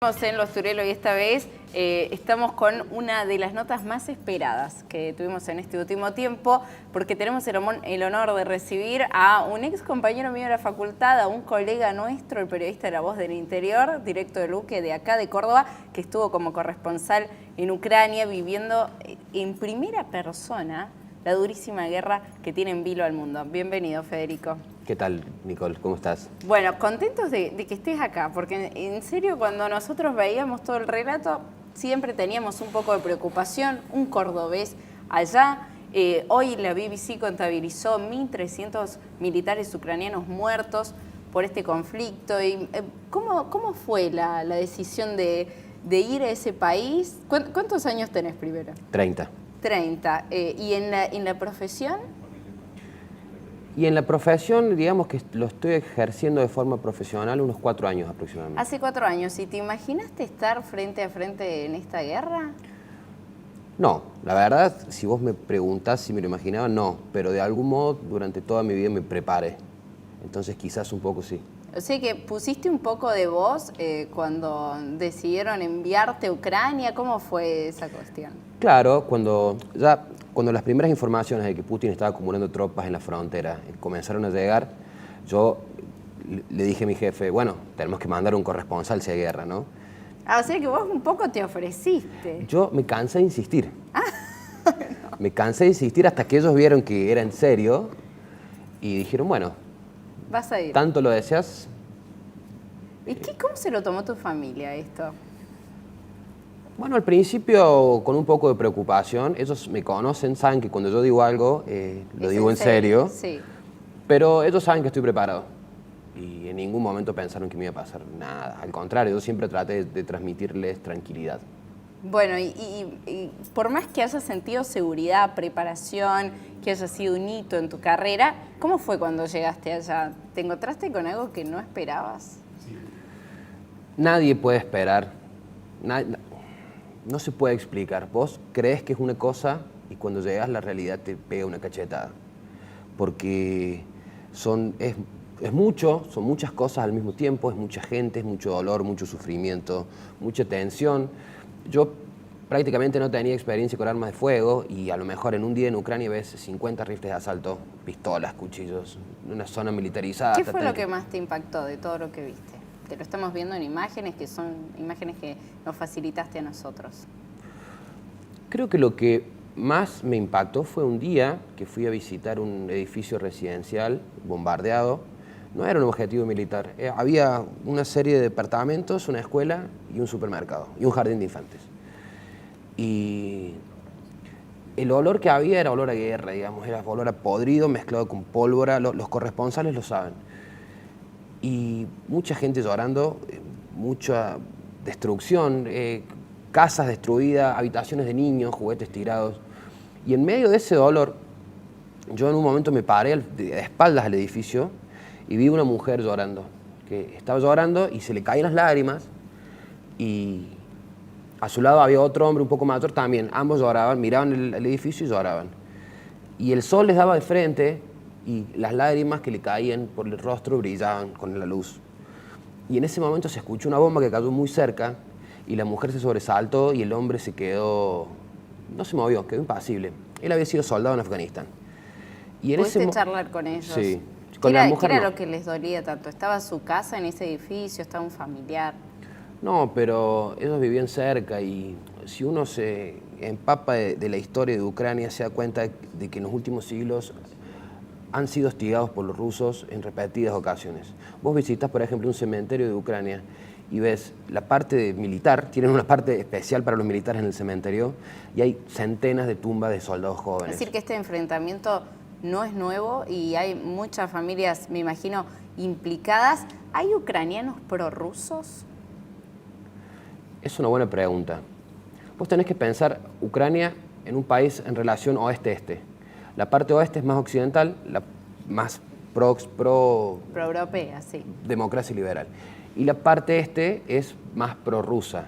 Estamos en Los Turelos y esta vez estamos con una de las notas más esperadas que tuvimos en este último tiempo, porque tenemos el honor de recibir a un ex compañero mío de la facultad, a un colega nuestro, el periodista de La Voz del Interior, directo de Luque, de acá de Córdoba, que estuvo como corresponsal en Ucrania viviendo en primera persona la durísima guerra que tiene en vilo al mundo. Bienvenido, Federico. ¿Qué tal, Nicole? ¿Cómo estás? Bueno, contentos de que estés acá, porque en serio cuando nosotros veíamos todo el relato siempre teníamos un poco de preocupación, un cordobés allá. Hoy la BBC contabilizó 1.300 militares ucranianos muertos por este conflicto. Y, ¿cómo fue la decisión de ir a ese país? ¿Cuántos años tenés primero? 30. 30. ¿Y en la profesión? Y en la profesión, digamos que lo estoy ejerciendo de forma profesional unos 4 años aproximadamente. Hace 4 años. ¿Y te imaginaste estar frente a frente en esta guerra? No, la verdad, si vos me preguntás si me lo imaginaba, no. Pero de algún modo, durante toda mi vida me preparé. Entonces quizás un poco sí. O sea que pusiste un poco de voz cuando decidieron enviarte a Ucrania. ¿Cómo fue esa cuestión? Claro, cuando las primeras informaciones de que Putin estaba acumulando tropas en la frontera comenzaron a llegar, yo le dije a mi jefe, bueno, tenemos que mandar un corresponsal si hay guerra, ¿no? Ah, o sea que vos un poco te ofreciste. Yo me cansé de insistir. Me cansé de insistir hasta que ellos vieron que era en serio y dijeron, bueno, vas a ir. ¿Tanto lo deseas? ¿Y cómo se lo tomó tu familia esto? Bueno, al principio con un poco de preocupación. Ellos me conocen, saben que cuando yo digo algo, lo digo en serio. Sí. Pero ellos saben que estoy preparado. Y en ningún momento pensaron que me iba a pasar nada. Al contrario, yo siempre traté de transmitirles tranquilidad. Bueno, y por más que hayas sentido seguridad, preparación, que haya sido un hito en tu carrera, ¿cómo fue cuando llegaste allá? ¿Te encontraste con algo que no esperabas? Sí. Nadie puede esperar. No se puede explicar. Vos crees que es una cosa y cuando llegas la realidad te pega una cachetada. Porque son muchas cosas al mismo tiempo, es mucha gente, es mucho dolor, mucho sufrimiento, mucha tensión. Yo prácticamente no tenía experiencia con armas de fuego y a lo mejor en un día en Ucrania ves 50 rifles de asalto, pistolas, cuchillos, una zona militarizada. ¿Qué fue lo que más te impactó de todo lo que viste? Te lo estamos viendo en imágenes que son imágenes que nos facilitaste a nosotros. Creo que lo que más me impactó fue un día que fui a visitar un edificio residencial bombardeado. No era un objetivo militar, había una serie de departamentos, una escuela y un supermercado y un jardín de infantes. Y el olor que había era olor a guerra, digamos, era olor a podrido mezclado con pólvora, los corresponsales lo saben. Y mucha gente llorando, mucha destrucción, casas destruidas, habitaciones de niños, juguetes tirados. Y en medio de ese dolor, yo en un momento me paré de espaldas al edificio y vi una mujer llorando, que estaba llorando y se le caían las lágrimas y a su lado había otro hombre un poco mayor también, ambos lloraban, miraban el edificio y lloraban. Y el sol les daba de frente y las lágrimas que le caían por el rostro brillaban con la luz. Y en ese momento se escuchó una bomba que cayó muy cerca y la mujer se sobresaltó y el hombre se quedó, no se movió, quedó impasible. Él había sido soldado en Afganistán. ¿Pudiste charlar con ellos? Sí. ¿Qué era lo que les dolía tanto? ¿Estaba su casa en ese edificio? ¿Estaba un familiar? No, pero ellos vivían cerca y si uno se empapa de la historia de Ucrania se da cuenta de que en los últimos siglos han sido hostigados por los rusos en repetidas ocasiones. Vos visitas, por ejemplo, un cementerio de Ucrania y ves la parte militar, tienen una parte especial para los militares en el cementerio y hay centenas de tumbas de soldados jóvenes. Es decir, que este enfrentamiento no es nuevo y hay muchas familias, me imagino, implicadas. ¿Hay ucranianos prorrusos? Es una buena pregunta. Vos tenés que pensar Ucrania en un país en relación oeste-este. La parte oeste es más occidental, la más pro-europea, sí. Democracia liberal. Y la parte este es más prorrusa.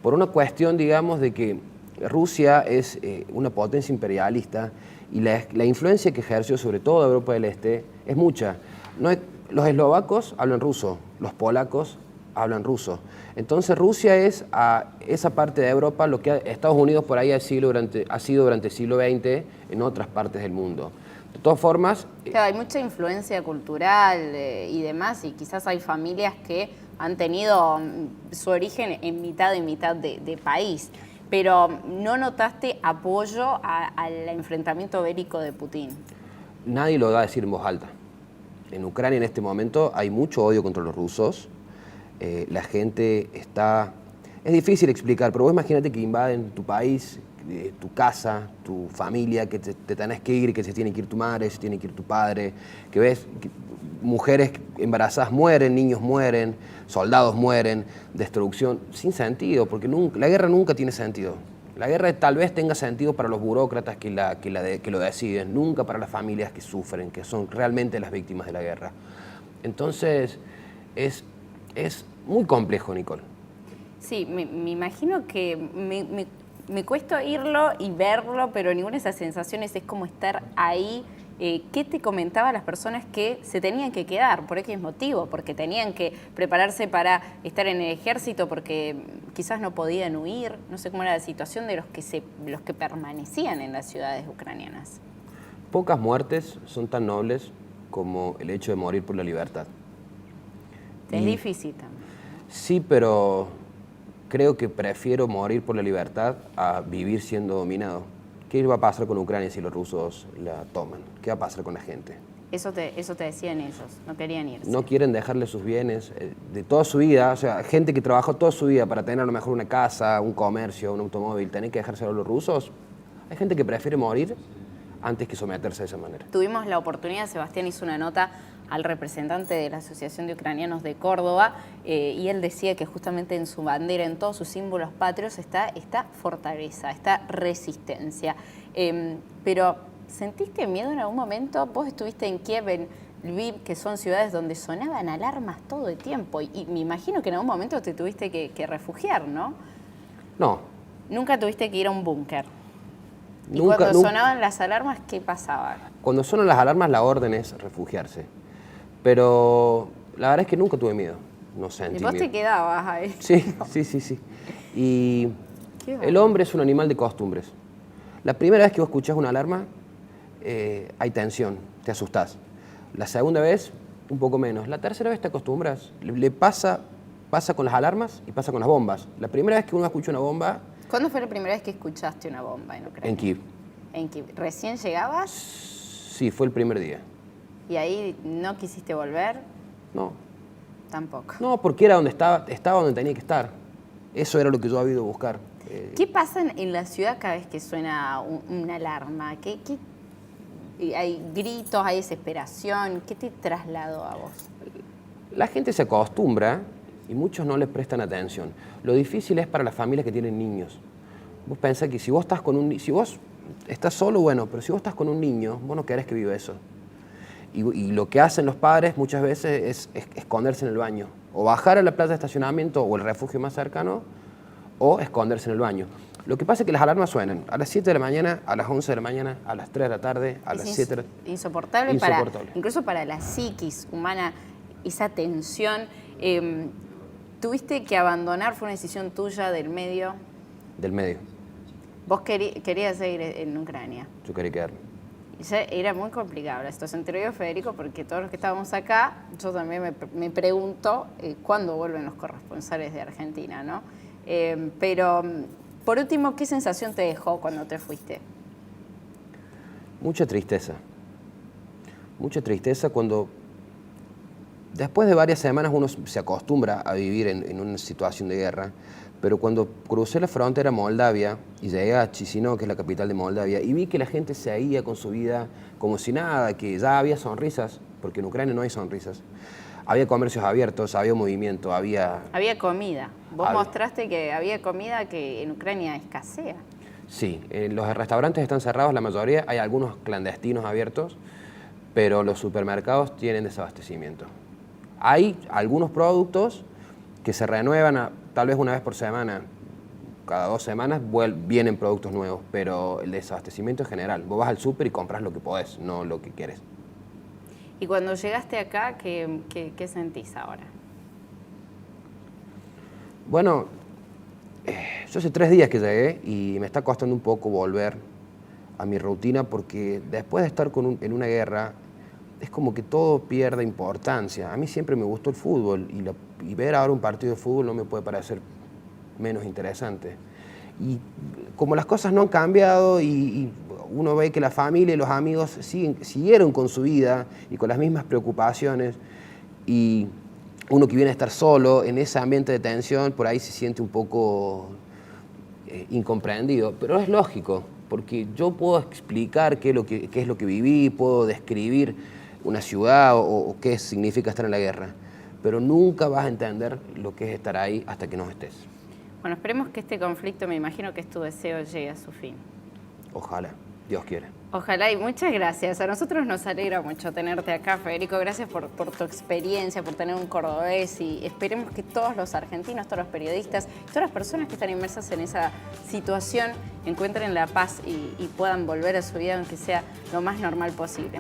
Por una cuestión, digamos, de que Rusia es una potencia imperialista y la influencia que ejerció sobre todo Europa del Este es mucha. Los eslovacos hablan ruso, los polacos hablan ruso. Entonces Rusia es a esa parte de Europa lo que Estados Unidos por ahí ha sido durante el siglo XX en otras partes del mundo. De todas formas... Claro, hay mucha influencia cultural y demás, y quizás hay familias que han tenido su origen en mitad y mitad de país. Pero ¿no notaste apoyo al enfrentamiento bélico de Putin? Nadie lo va a decir en voz alta. En Ucrania en este momento hay mucho odio contra los rusos. La gente está... Es difícil explicar, pero vos imagínate que invaden tu país, tu casa, tu familia, que te tenés que ir, que se tiene que ir tu madre, se tiene que ir tu padre, que ves que mujeres embarazadas mueren, niños mueren, soldados mueren, destrucción, sin sentido, porque la guerra nunca tiene sentido. La guerra tal vez tenga sentido para los burócratas que lo deciden, nunca para las familias que sufren, que son realmente las víctimas de la guerra. Entonces, es muy complejo, Nicole. Sí, me imagino que me cuesta oírlo y verlo, pero ninguna de esas sensaciones es como estar ahí. ¿Qué te comentaba las personas que se tenían que quedar? ¿Por qué motivo? Porque tenían que prepararse para estar en el ejército, porque quizás no podían huir. No sé cómo era la situación de los que permanecían en las ciudades ucranianas. Pocas muertes son tan nobles como el hecho de morir por la libertad. Es difícil también. Sí, pero creo que prefiero morir por la libertad a vivir siendo dominado. ¿Qué va a pasar con Ucrania si los rusos la toman? ¿Qué va a pasar con la gente? Eso te decían ellos, no querían irse. No quieren dejarle sus bienes de toda su vida, o sea, gente que trabajó toda su vida para tener a lo mejor una casa, un comercio, un automóvil, tener que dejárselo a los rusos. Hay gente que prefiere morir antes que someterse de esa manera. Tuvimos la oportunidad, Sebastián hizo una nota al representante de la Asociación de Ucranianos de Córdoba y él decía que justamente en su bandera, en todos sus símbolos patrios está esta fortaleza, esta resistencia. Pero ¿sentiste miedo en algún momento? Vos estuviste en Kiev, en Lviv, que son ciudades donde sonaban alarmas todo el tiempo y me imagino que en algún momento te tuviste que refugiar, ¿no? No. Nunca tuviste que ir a un búnker. Y Nunca, cuando sonaban las alarmas, ¿qué pasaba? Cuando suenan las alarmas, la orden es refugiarse. Pero la verdad es que nunca tuve miedo. No sentí miedo. ¿Y vos te quedabas ahí? Sí, sí. Y el hombre es un animal de costumbres. La primera vez que vos escuchás una alarma, hay tensión, te asustás. La segunda vez, un poco menos. La tercera vez te acostumbras. Le pasa con las alarmas y pasa con las bombas. La primera vez que uno escucha una bomba... ¿Cuándo fue la primera vez que escuchaste una bomba en Ucrania? En Kiev. ¿En Kiev? ¿Recién llegabas? Sí, fue el primer día. ¿Y ahí no quisiste volver? No. Tampoco. No, porque era donde estaba donde tenía que estar. Eso era lo que yo había ido a buscar. ¿Qué pasa en la ciudad cada vez que suena una alarma? ¿Hay gritos, hay desesperación? ¿Qué te trasladó a vos? La gente se acostumbra y muchos no les prestan atención. Lo difícil es para las familias que tienen niños. Vos pensás que si vos estás solo, bueno, pero si vos estás con un niño, vos no querés que viva eso. Y lo que hacen los padres muchas veces es esconderse en el baño. O bajar a la plaza de estacionamiento o el refugio más cercano, o esconderse en el baño. Lo que pasa es que las alarmas suenan a las 7 de la mañana, a las 11 de la mañana, a las 3 de la tarde, a las 7 de la tarde. Insoportable. Incluso para la psiquis humana, esa tensión. ¿Tuviste que abandonar? ¿Fue una decisión tuya del medio? Del medio. ¿Vos querías seguir en Ucrania? Yo quería quedarme. Era muy complicado la situación. Te lo digo, Federico, porque todos los que estábamos acá, yo también me pregunto cuándo vuelven los corresponsales de Argentina, ¿no? Pero, por último, ¿qué sensación te dejó cuando te fuiste? Mucha tristeza. Mucha tristeza cuando, después de varias semanas, uno se acostumbra a vivir en una situación de guerra, pero cuando crucé la frontera a Moldavia y llegué a Chisinau, que es la capital de Moldavia, y vi que la gente seguía con su vida como si nada, que ya había sonrisas, porque en Ucrania no hay sonrisas. Había comercios abiertos, había movimiento, había... Había comida. Vos mostraste que había comida que en Ucrania escasea. Sí, los restaurantes están cerrados, la mayoría, hay algunos clandestinos abiertos, pero los supermercados tienen desabastecimiento. Hay algunos productos que se renuevan tal vez una vez por semana, cada 2 semanas vienen productos nuevos, pero el desabastecimiento es general. Vos vas al súper y compras lo que podés, no lo que quieres. Y cuando llegaste acá, ¿qué sentís ahora? Bueno, yo hace 3 días que llegué y me está costando un poco volver a mi rutina porque después de estar en una guerra es como que todo pierde importancia. A mí siempre me gustó el fútbol y ver ahora un partido de fútbol no me puede parecer menos interesante. Y como las cosas no han cambiado y uno ve que la familia y los amigos siguieron con su vida y con las mismas preocupaciones, y uno que viene a estar solo en ese ambiente de tensión, por ahí se siente un poco incomprendido. Pero es lógico, porque yo puedo explicar qué es lo que viví, puedo describir una ciudad o qué significa estar en la guerra, pero nunca vas a entender lo que es estar ahí hasta que no estés. Bueno, esperemos que este conflicto, me imagino que es tu deseo, llegue a su fin. Ojalá, Dios quiera. Ojalá, y muchas gracias. A nosotros nos alegra mucho tenerte acá, Federico. Gracias por tu experiencia, por tener un cordobés, y esperemos que todos los argentinos, todos los periodistas, todas las personas que están inmersas en esa situación encuentren la paz y puedan volver a su vida, aunque sea lo más normal posible.